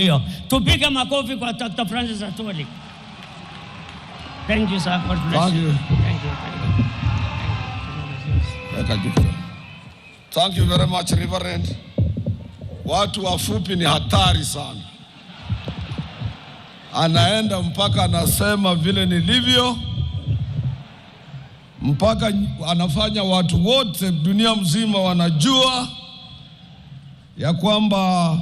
Hiyo tupige makofi kwa Dr. Francis Atwoli. Thank you sir. God bless Thank you. Thank you. Thank you very much Reverend. Watu wafupi ni hatari sana. Anaenda mpaka anasema vile nilivyo, mpaka anafanya watu wote dunia mzima wanajua ya kwamba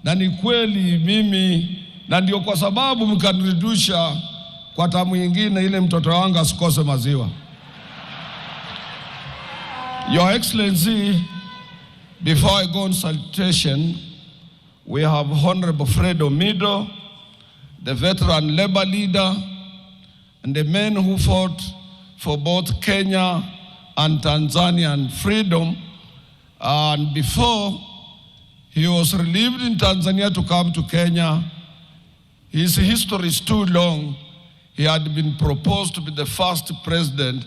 na ni kweli mimi, na ndio kwa sababu mkanirudisha kwa tamu nyingine ile mtoto wangu asikose maziwa. Your Excellency, before I go on salutation, we have Honorable Fred Omido, the veteran labor leader, and the men who fought for both Kenya and Tanzanian freedom. And before he was relieved in Tanzania to come to Kenya, his history is too long. He had been proposed to be the first president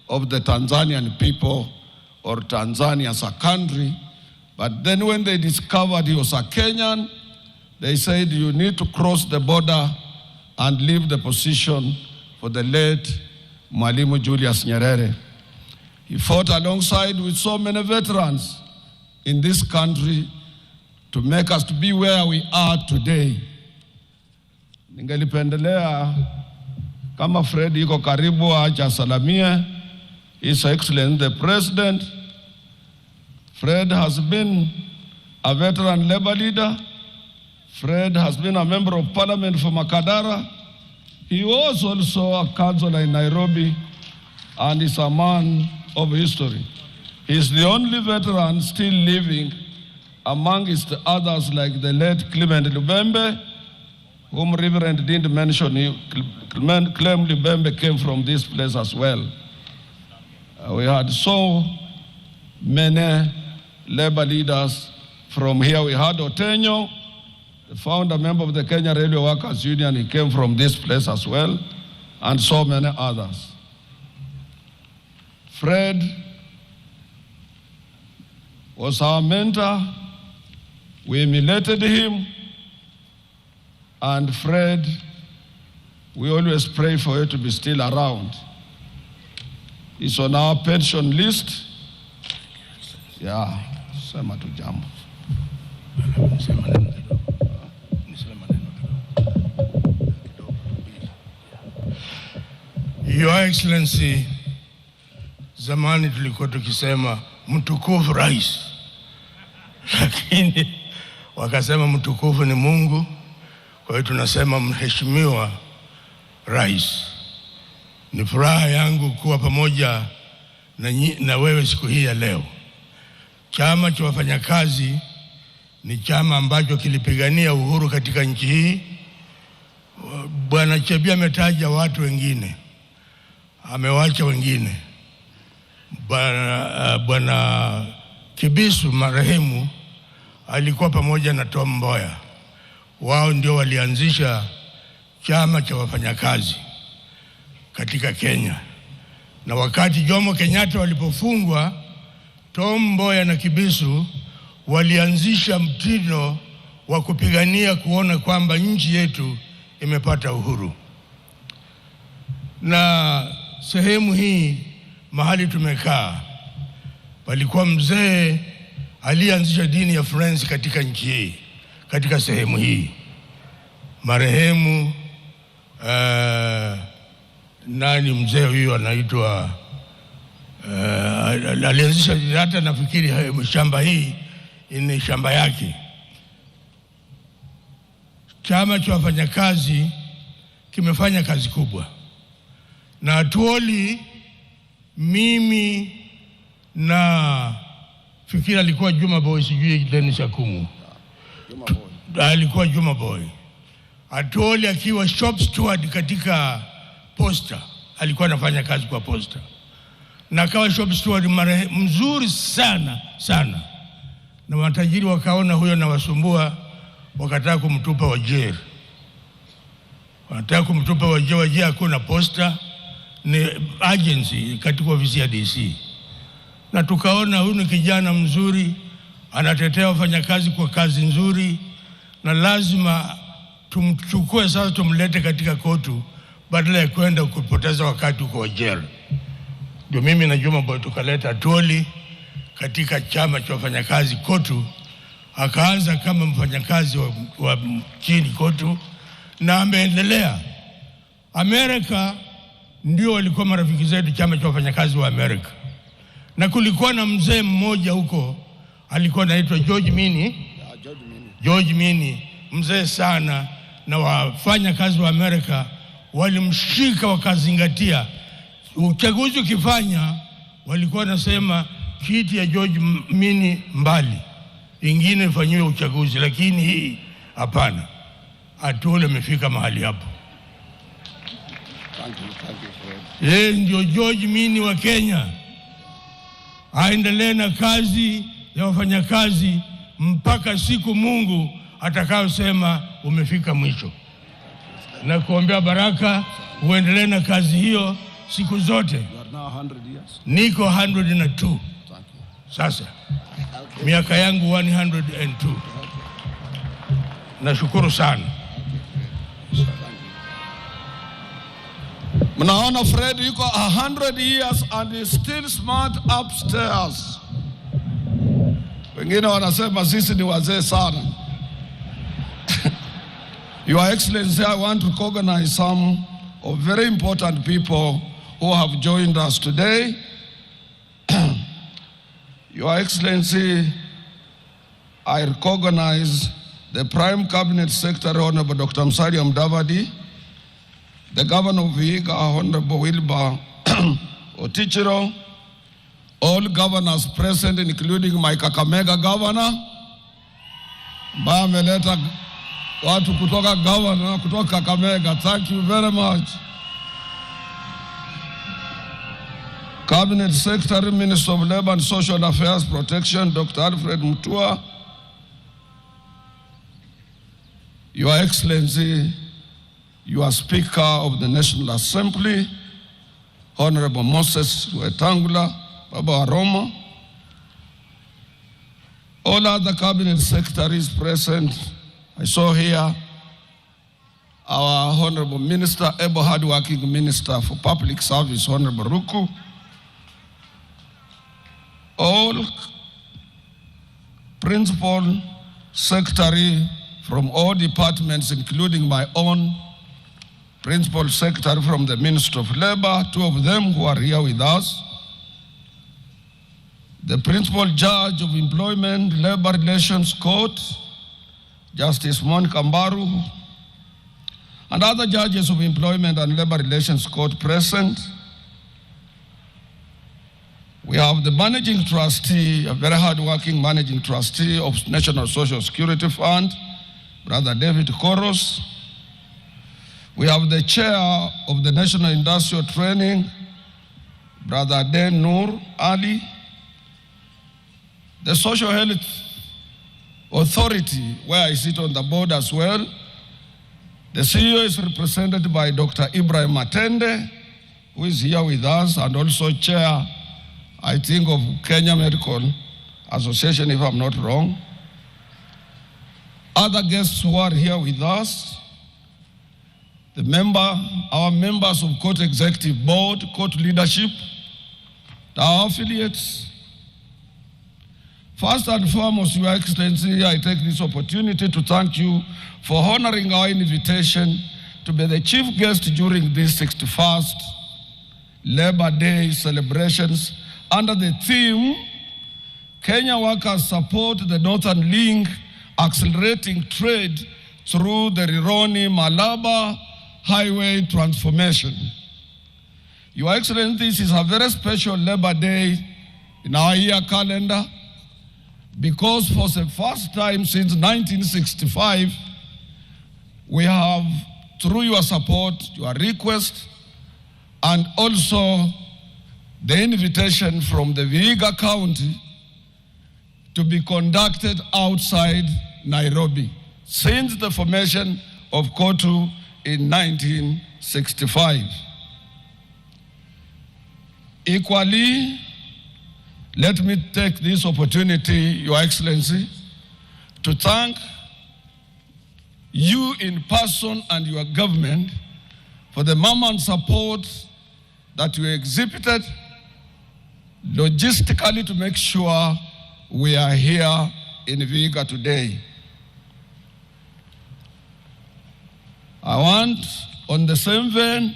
of the Tanzanian people, or Tanzania as a country. But then when they discovered he was a Kenyan, they said you need to cross the border and leave the position for the late Mwalimu Julius Nyerere. He fought alongside with so many veterans in this country to make us to be where we are today. Ningelipendelea kama Fred yuko karibu acha salamie His Excellency the President. Fred has been a veteran labor leader. Fred has been a member of parliament for Makadara. He was also a councillor in Nairobi and is a man of history. He is the only veteran still living amongst others like the late Clement Lubembe, whom Reverend didn't mention. Clement Lubembe came from this place as well. We had so many labor leaders from here. We had Otenyo, the founder member of the Kenya Railway Workers Union. He came from this place as well, and so many others. Fred was our mentor. We emulated him. And Fred, we always pray for you to be still around. He's on our pension list. Yeah, sema tu jambo. Your Excellency, zamani tulikuwa tukisema mtukufu rais, lakini wakasema mtukufu ni Mungu, kwa hiyo tunasema mheshimiwa rais. Ni furaha yangu kuwa pamoja na wewe siku hii ya leo. Chama cha wafanyakazi ni chama ambacho kilipigania uhuru katika nchi hii. Bwana Chebia ametaja watu wengine, amewacha wengine. Bwana Kibisu marehemu alikuwa pamoja na Tom Mboya. Wao ndio walianzisha chama cha wafanyakazi katika Kenya. Na wakati Jomo Kenyatta walipofungwa, Tom Mboya na Kibisu walianzisha mtindo wa kupigania kuona kwamba nchi yetu imepata uhuru. Na sehemu hii mahali tumekaa, palikuwa mzee alianzisha dini ya Friends katika nchi hii, katika sehemu hii. Marehemu nani mzee huyo anaitwa, alianzisha hata nafikiri shamba hii ni shamba yake. Chama cha wafanyakazi kimefanya kazi kubwa. Na Atwoli, mimi na fikiri alikuwa Juma Boy, sijui Dennis Akumu. Alikuwa Juma Boy. Atwoli akiwa shop steward katika posta, alikuwa anafanya kazi kwa posta. Na akawa shop steward mzuri sana sana. Na matajiri wakaona huyo na wasumbua, wakataka kumtupa Wajir. Wanataka kumtupa Wajir, hakuna posta, ni agency katika ofisi ya DC. Na tukaona huyu ni kijana mzuri, anatetea wafanyakazi kwa kazi nzuri, na lazima tumchukue sasa tumlete katika kotu badala ya kwenda kupoteza wakati kwa jela. Ndio mimi na Juma Boy tukaleta Atwoli katika chama cha wafanyakazi kotu, akaanza kama mfanyakazi wa chini kotu na ameendelea. Amerika ndio walikuwa marafiki zetu, chama cha wafanyakazi wa Amerika. Na kulikuwa na mzee mmoja huko alikuwa anaitwa George Mini, mzee sana, na wafanya kazi wa Amerika walimshika wakazingatia. Uchaguzi ukifanya walikuwa nasema kiti ya George Mini mbali, ingine ifanyiwe uchaguzi, lakini hii hapana. Atwoli amefika mahali hapo. Yeye ndio George Mini wa Kenya. Aendelee na kazi ya wafanyakazi mpaka siku Mungu atakayosema umefika mwisho. Na kuombea baraka uendelee na kazi hiyo siku zote. Niko 102 sasa, miaka yangu 102. Nashukuru sana. Mnaona Fred yuko 100 years and is still smart upstairs. Wengine wanasema sisi ni wazee sana. Your Excellency, I want to recognize some of very important people who have joined us today. Your Excellency, I recognize the Prime Cabinet Secretary, Honorable Dr. Musalia Mudavadi, the Governor of Vihiga, Honorable Wilbur Otichiro, all governors present, including my Kakamega Governor, ambaye ameleta watu kutoka governor kutoka Kakamega. Thank you very much. Cabinet Secretary, Minister of Labor and Social Affairs Protection, Dr. Alfred Mutua. Your Excellency, you are Speaker of the National Assembly, Honorable Moses Wetangula, Baba Aroma, all other cabinet secretaries present. I saw here our Honorable Minister, able hard-working Minister for Public Service, Honorable Ruku, all principal secretary from all departments, including my own principal secretary from the Ministry of Labor, two of them who are here with us, the principal judge of Employment Labor Relations Court, Justice Monica Mbaru, and other judges of Employment and Labor Relations Court present. We have the managing trustee, a very hard-working managing trustee of National Social Security Fund, Brother David Koros. We have the chair of the National Industrial Training, Brother Den Nur Ali. The Social Health Authority, where I sit on the board as well. The CEO is represented by Dr. Ibrahim Matende, who is here with us, and also chair, I think, of Kenya Medical Association, if I'm not wrong. Other guests who are here with us, our members of Court Executive Board, Court Leadership, our affiliates. First and foremost, Your Excellency, I take this opportunity to thank you for honoring our invitation to be the chief guest during this 61st Labor Day celebrations under the theme, Kenya Workers Support the Northern Link, Accelerating Trade Through the Rironi-Malaba Highway Transformation. Your Excellency, this is a very special Labor Day in our year calendar, because for the first time since 1965, we have, through your support, your request, and also the invitation from the Vihiga County to be conducted outside Nairobi since the formation of KOTU in 1965. Equally, let me take this opportunity, Your Excellency, to thank you in person and your government for the mama support that you exhibited logistically to make sure we are here in Vihiga today. I want, on the same vein,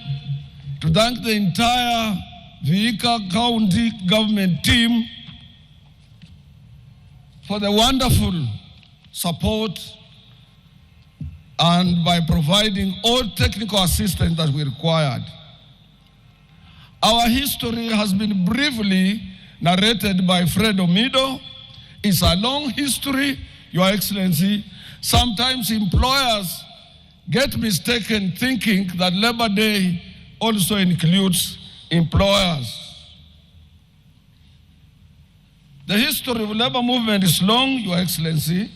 to thank the entire Vihiga County government team for the wonderful support and by providing all technical assistance that we required. Our history has been briefly narrated by Fred Omido. It's a long history, Your Excellency. Sometimes employers get mistaken thinking that Labor Day also includes employers. The history of labor movement is long, Your Excellency,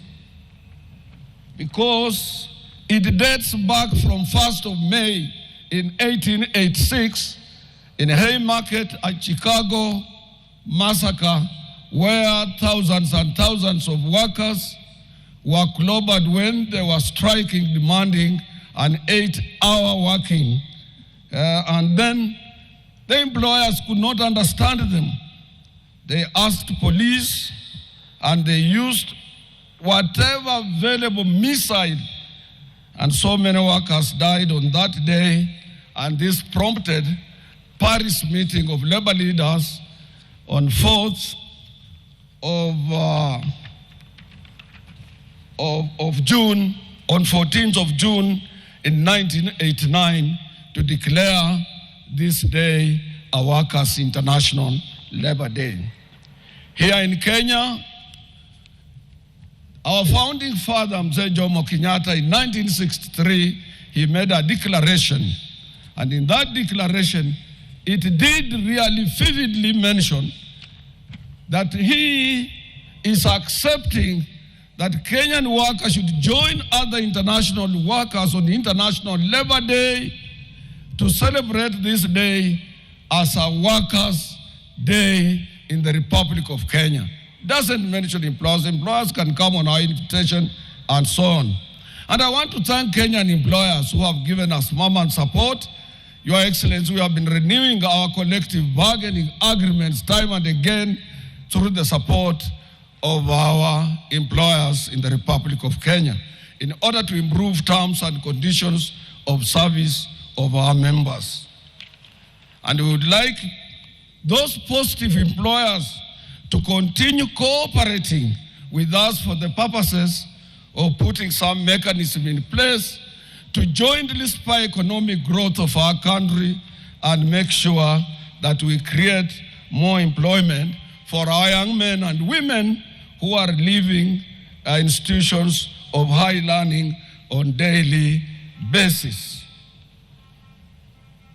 because it dates back from 1st of May in 1886 in Haymarket at Chicago massacre, where thousands and thousands of workers were clobbered when they were striking, demanding an 8-hour working. And then the employers could not understand them. They asked police and they used whatever available missile, and so many workers died on that day, and this prompted Paris meeting of labor leaders on 4th of June, on 14th of June in 1989 to declare this day a Workers' International Labor Day. Here in Kenya, our founding father, Mzee Jomo Kenyatta, in 1963, he made a declaration. And in that declaration, it did really vividly mention that he is accepting that Kenyan workers should join other international workers on the International Labor Day to celebrate this day as a Workers' Day in the Republic of Kenya. Doesn't mention employers. Employers can come on our invitation and so on. And I want to thank Kenyan employers who have given us mama support. Your Excellency, we have been renewing our collective bargaining agreements time and again through the support of our employers in the Republic of Kenya in order to improve terms and conditions of service of our members. And we would like those positive employers to continue cooperating with us for the purposes of putting some mechanism in place to jointly spur economic growth of our country and make sure that we create more employment for our young men and women who are leaving institutions of high learning on daily basis.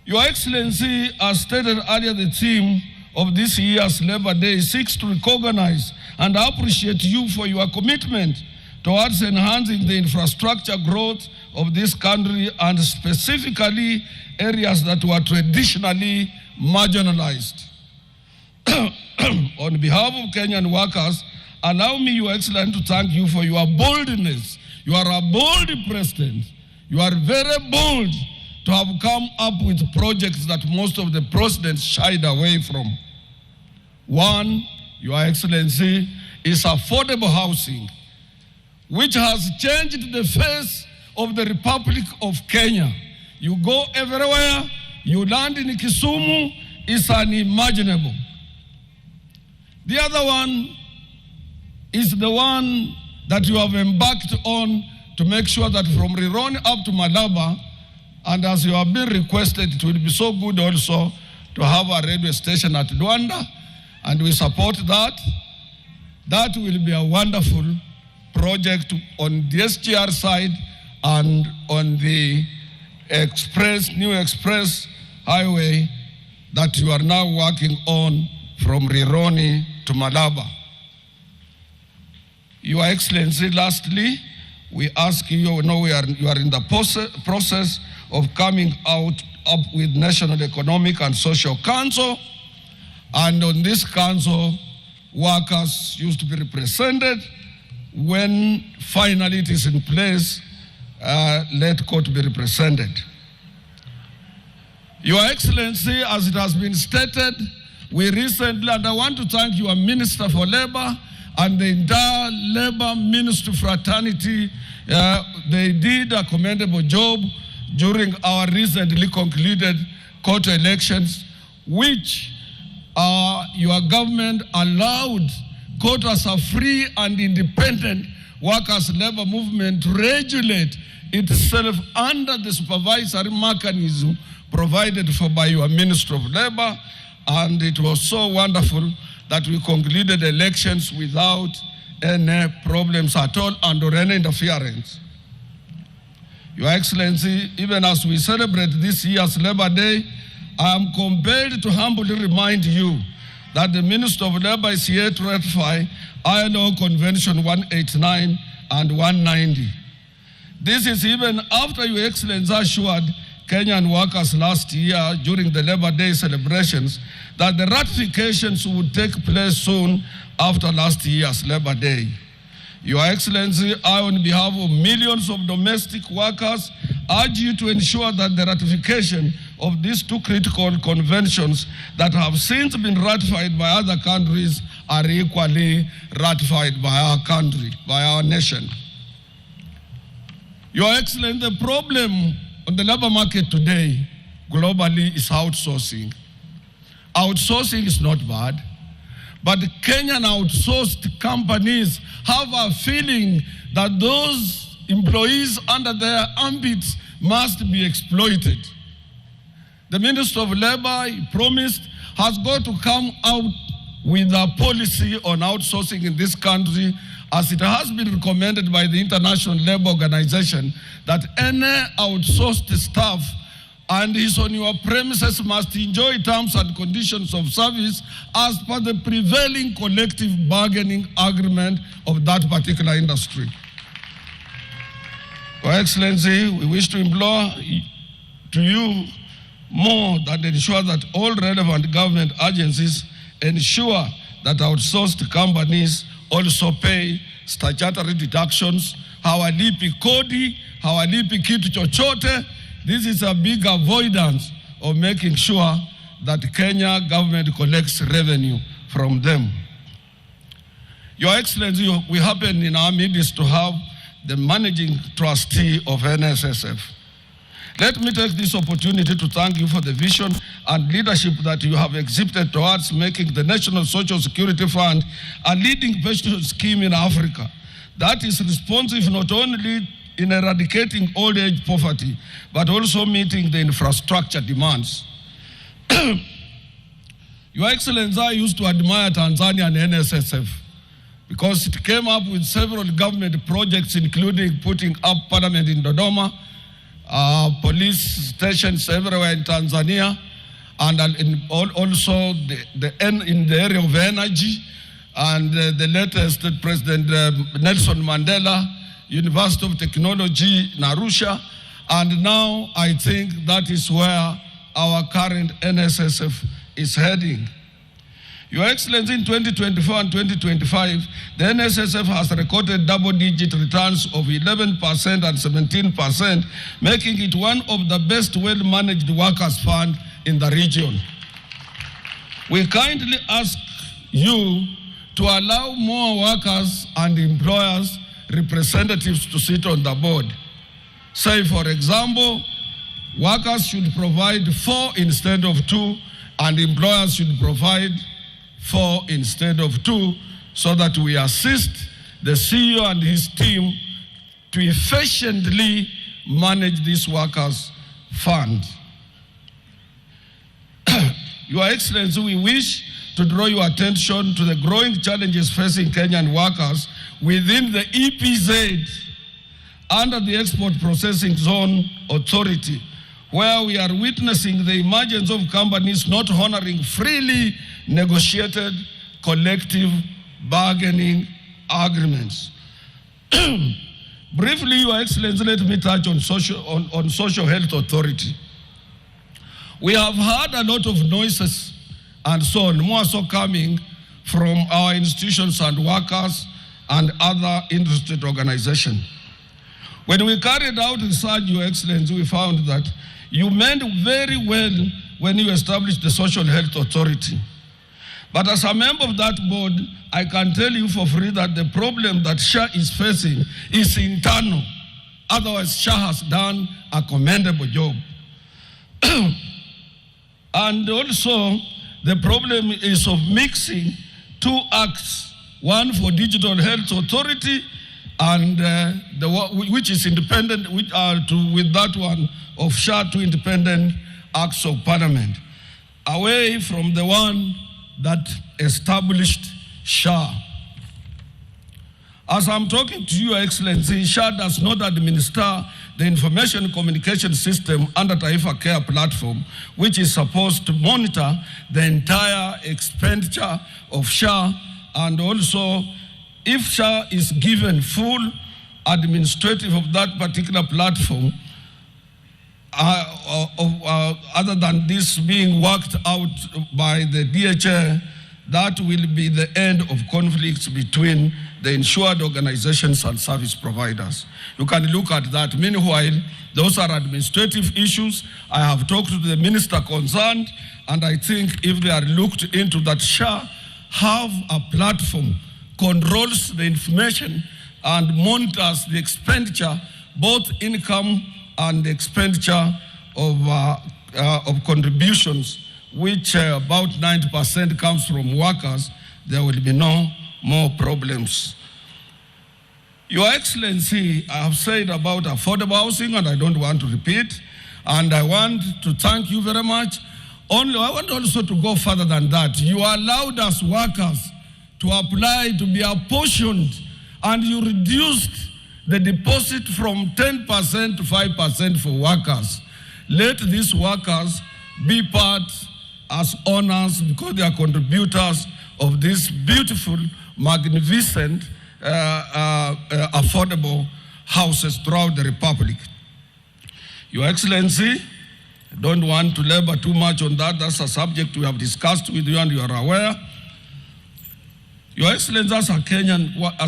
Your Excellency, as stated earlier, the theme of this year's Labor Day seeks to recognize and appreciate you for your commitment towards enhancing the infrastructure growth of this country and specifically areas that were traditionally marginalized. On behalf of Kenyan workers, allow me, Your Excellency, to thank you for your boldness. You are a bold president. You are very bold to have come up with projects that most of the presidents shied away from. One, Your Excellency, is affordable housing, which has changed the face of the Republic of Kenya. You go everywhere, you land in Kisumu, it's unimaginable. The other one is the one that you have embarked on to make sure that from Rironi up to Malaba, and as you have been requested, it will be so good also to have a radio station at Luanda, and we support that. That will be a wonderful project on the SGR side and on the new express highway that you are now working on from Rironi to Malaba. Your Excellency, lastly, we ask you, you are in the process of coming up with National Economic and Social Council, and on this council, workers used to be represented. When finally it is in place, let court be represented. Your Excellency, as it has been stated, we recently, and I want to thank your Minister for Labor and the entire Labor Ministry fraternity. They did a commendable job during our recently concluded court elections, which your government allowed court as a free and independent workers' labor movement to regulate itself under the supervisory mechanism provided for by your Minister of Labor. And it was so wonderful that we concluded elections without any problems at all and or any interference. Your Excellency, even as we celebrate this year's Labor Day, I am compelled to humbly remind you that the Minister of Labor is here to ratify ILO Convention 189 and 190. This is even after Your Excellency assured Kenyan workers last year during the Labor Day celebrations that the ratifications would take place soon after last year's Labor Day. Your Excellency, I, on behalf of millions of domestic workers, urge you to ensure that the ratification of these two critical conventions that have since been ratified by other countries are equally ratified by our country, by our nation. Your Excellency, the problem on the labor market today globally is outsourcing. Outsourcing is not bad, but Kenyan outsourced companies have a feeling that those employees under their ambits must be exploited. The Minister of Labor, he promised, has got to come out with a policy on outsourcing in this country, as it has been recommended by the International Labour Organization that any outsourced staff and is on your premises must enjoy terms and conditions of service as per the prevailing collective bargaining agreement of that particular industry. Your Excellency, we wish to implore to you more than ensure that all relevant government agencies ensure that outsourced companies also pay statutory deductions, hawalipi kodi, hawalipi kitu chochote. This is a big avoidance of making sure that Kenya government collects revenue from them. Your Excellency, we happen in our midst to have the managing trustee of NSSF. Let me take this opportunity to thank you for the vision and leadership that you have exhibited towards making the National Social Security Fund a leading pension scheme in Africa that is responsive not only in eradicating old age poverty, but also meeting the infrastructure demands. Your Excellency, I used to admire Tanzania and NSSF because it came up with several government projects, including putting up parliament in Dodoma, police stations everywhere in Tanzania, and also in the area of energy, and the latest President Nelson Mandela University of Technology in Arusha, and now I think that is where our current NSSF is heading. Your Excellency, in 2024 and 2025, the NSSF has recorded double-digit returns of 11% and 17%, making it one of the best well-managed workers' fund in the region. We kindly ask you to allow more workers and employers representatives to sit on the board. Say, for example, workers should provide 4 instead of 2, and employers should provide 4 instead of 2, so that we assist the CEO and his team to efficiently manage this workers' fund. Your Excellency, we wish to draw your attention to the growing challenges facing Kenyan workers within the EPZ under the Export Processing Zone Authority, where we are witnessing the emergence of companies not honoring freely negotiated collective bargaining agreements. Briefly, Your Excellency, let me touch on Social Health Authority. We have heard a lot of noises and so on, more so coming from our institutions and workers and other interested organizations. When we carried out research, Your Excellency, we found that you meant very well when you established the Social Health Authority. But as a member of that board, I can tell you for free that the problem that SHA is facing is internal. Otherwise, SHA has done a commendable job. And also, the problem is of mixing two acts, one for Digital Health Authority and which is independent, with that one of SHA, two independent acts of parliament, away from the one that established SHA. As I'm talking to you, Your Excellency, SHA does not administer the information communication system under Taifa Care platform, which is supposed to monitor the entire expenditure of SHA, and also if SHA is given full administrative of that particular platform, other than this being worked out by the DHA, that will be the end of conflicts between the insured organizations and service providers. You can look at that. Meanwhile, those are administrative issues. I have talked to the minister concerned, and I think if they are looked into, that SHA have a platform, controls the information and monitors the expenditure, both income and the expenditure of contributions, which about 90% comes from workers, there will be no more problems. Your Excellency, I have said about affordable housing, and I don't want to repeat, and I want to thank you very much. I want also to go further than that. You allowed us workers to apply to be apportioned, and you reduced the deposit from 10% to 5% for workers. Let these workers be part as owners, because they are contributors of this beautiful, magnificent, affordable houses throughout the Republic. Your Excellency, I don't want to labor too much on that. That's a subject we have discussed with you and you are aware. Your Excellency, as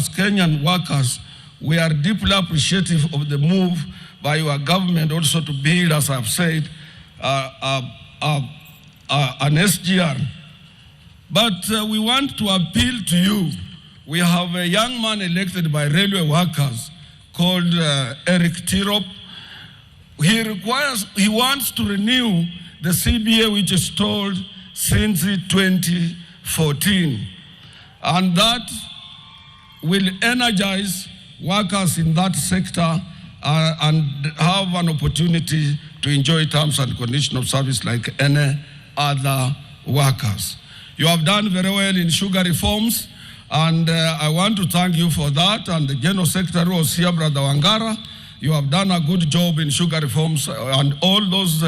Kenyan workers, we are deeply appreciative of the move by your government also to build, as I've said, an SGR. But we want to appeal to you. We have a young man elected by railway workers called Eric Tirop. He wants to renew the CBA, which is told since 2014. And that will energize workers in that sector and have an opportunity to enjoy terms and conditions of service like any other workers. You have done very well in sugar reforms, and I want to thank you for that. And the General Secretary was here, Brother Wangara. You have done a good job in sugar reforms and all those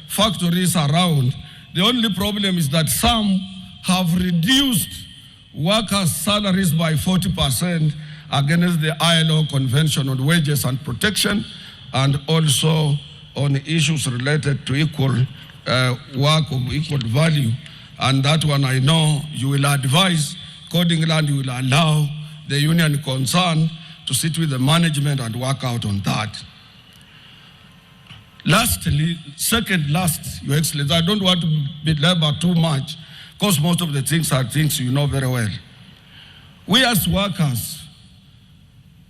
factories around. The only problem is that some have reduced workers' salaries by 40% against the ILO Convention on Wages and Protection, and also on issues related to equal work of equal value. And that one I know you will advise accordingly, and you will allow the union concerned to sit with the management and work out on that. Lastly, Your Excellency, I don't want to belabor too much, because most of the things are things you know very well. We as workers,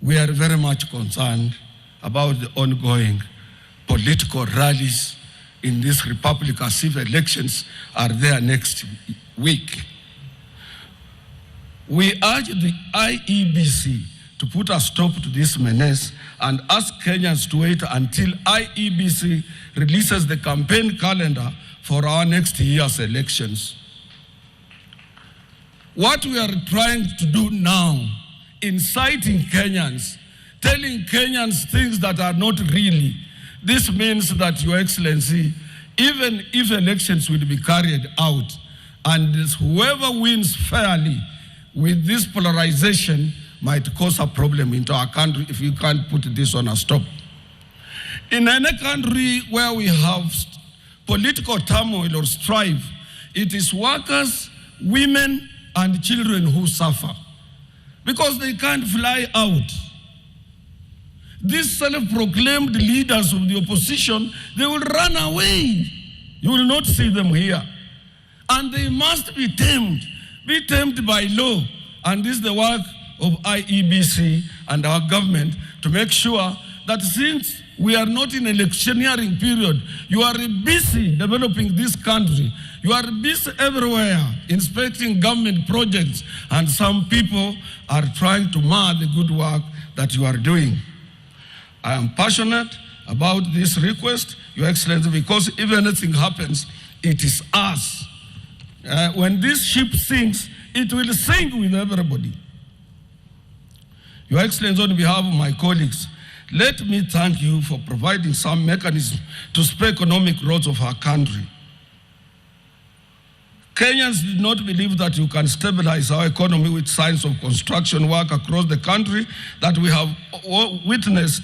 we are very much concerned about the ongoing political rallies in this republic, as if elections are there next week. We urge the IEBC to put a stop to this menace and ask Kenyans to wait until IEBC releases the campaign calendar for our next year's elections. What we are trying to do now, inciting Kenyans, telling Kenyans things that are not really, this means that, Your Excellency, even if elections will be carried out and whoever wins fairly with this polarization might cause a problem into our country if you can't put this on a stop. In any country where we have political turmoil or strife, it is workers, women, and children who suffer because they can't fly out. these self-proclaimed leaders of the opposition, they will run away. You will not see them here. And they must be tamed by law. And this is the work of IEBC and our government to make sure that since we are not in electioneering period, you are busy developing this country. You are busy everywhere inspecting government projects, and some people are trying to mar the good work that you are doing. I am passionate about this request, Your Excellency, because if anything happens, it is us. When this ship sinks, it will sink with everybody. Your Excellency, on behalf of my colleagues, let me thank you for providing some mechanism to spur economic growth of our country. Kenyans did not believe that you can stabilize our economy with signs of construction work across the country that we have witnessed,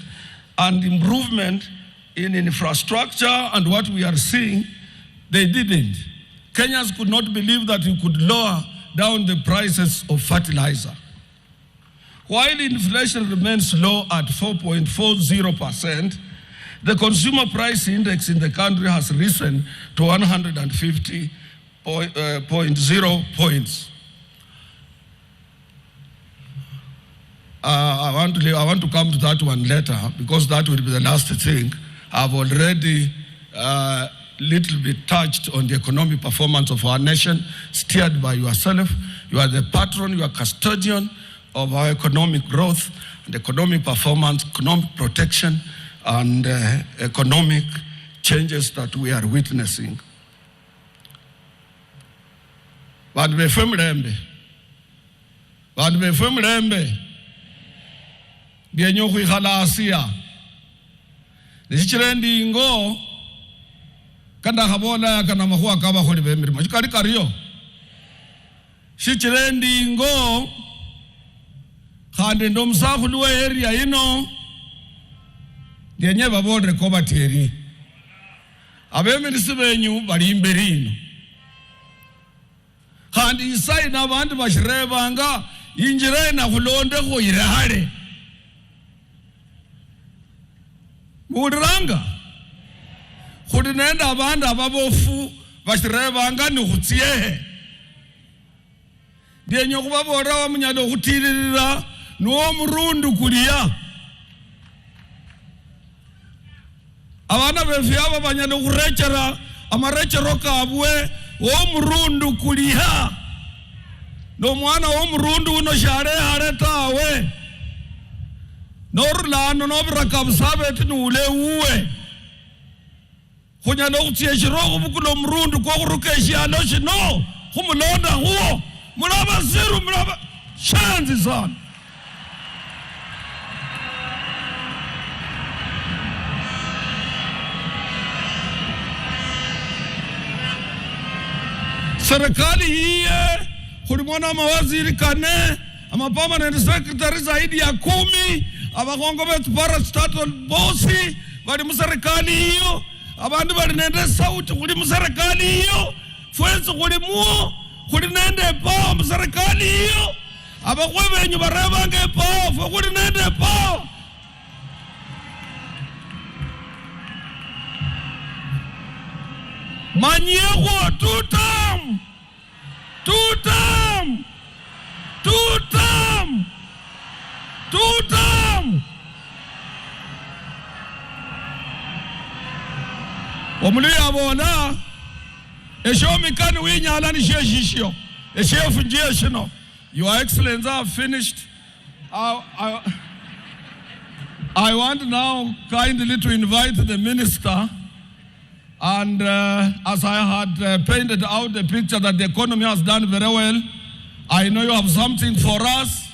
and improvement in infrastructure and what we are seeing. They didn't. Kenyans could not believe that you could lower down the prices of fertilizer. While inflation remains low at 4.40%, the consumer price index in the country has risen to 150.0 points. I want to come to that one later, because that will be the last thing. I've already little bit touched on the economic performance of our nation, steered by yourself. You are the patron, you are custodian of our economic growth and economic performance, economic protection, and economic changes that we are witnessing. Vandu befe mulembe ndienye okhwikhala asia nesichire ndingo kandakhabola kana makhuwa kabakholi bemirimo sikali kariyo sichire ndingo khandi ndo musakhulu we area ino ndienye babolere ko bateri abemirisi benyu bali imberi ino khandi isai n'abandi bashirebanga injire na khulonde khoirehale mudiranga khuli nende abandu ababofu bashirebanga ni khutsiehe ndienye khubabora wamunyala okhutililila nuwo murundu kulia abana befe aba banyala okhurechera amarechero kabwe womurundu kuliha no mwana womurundu uno sharehale tawe norulano nobiraka busabeti nule uwe khunyala okhutsiya shiro khubukula omurundu kwokhuruka eshialo shino khumulonda huo mulaba siru mulaba Shenzi sana. Serikali hii kulimona mawaziri kane ama permanent secretary zaidi ya 10 abakongo betu parastatal bossi bali mu serikali hiyo abandu bali nende sauti kuli mu serikali hiyo fwenzi kuli muo kuli nende pa mu serikali hiyo abakwe benyu barebange pa fwe kuli nende pa Manyego tutam Omuliya bona eshomikani winyala ni sheshishyo eshefu nje shino. Your Excellency, I have finished. I want now kindly to invite the minister. And as I had painted out the picture that the economy has done very well, I know you have something for us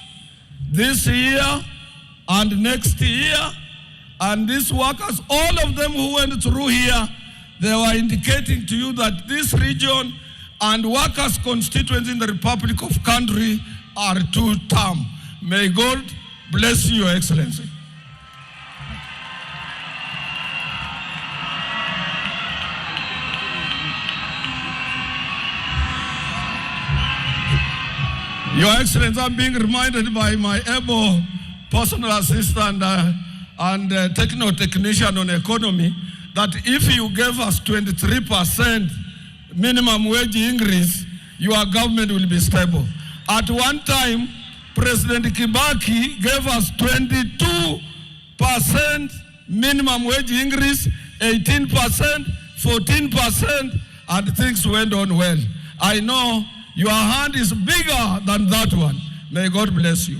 this year and next year. And these workers, all of them who went through here, they were indicating to you that this region and workers' constituents in the Republic of Country are two-term. May God bless you, Your Excellency. Your Excellency, I'm being reminded by my able personal assistant, and technician on economy, that if you gave us 23% minimum wage increase, your government will be stable. At one time, President Kibaki gave us 22% minimum wage increase, 18%, 14%, and things went on well. I know your hand is bigger than that one. May God bless you.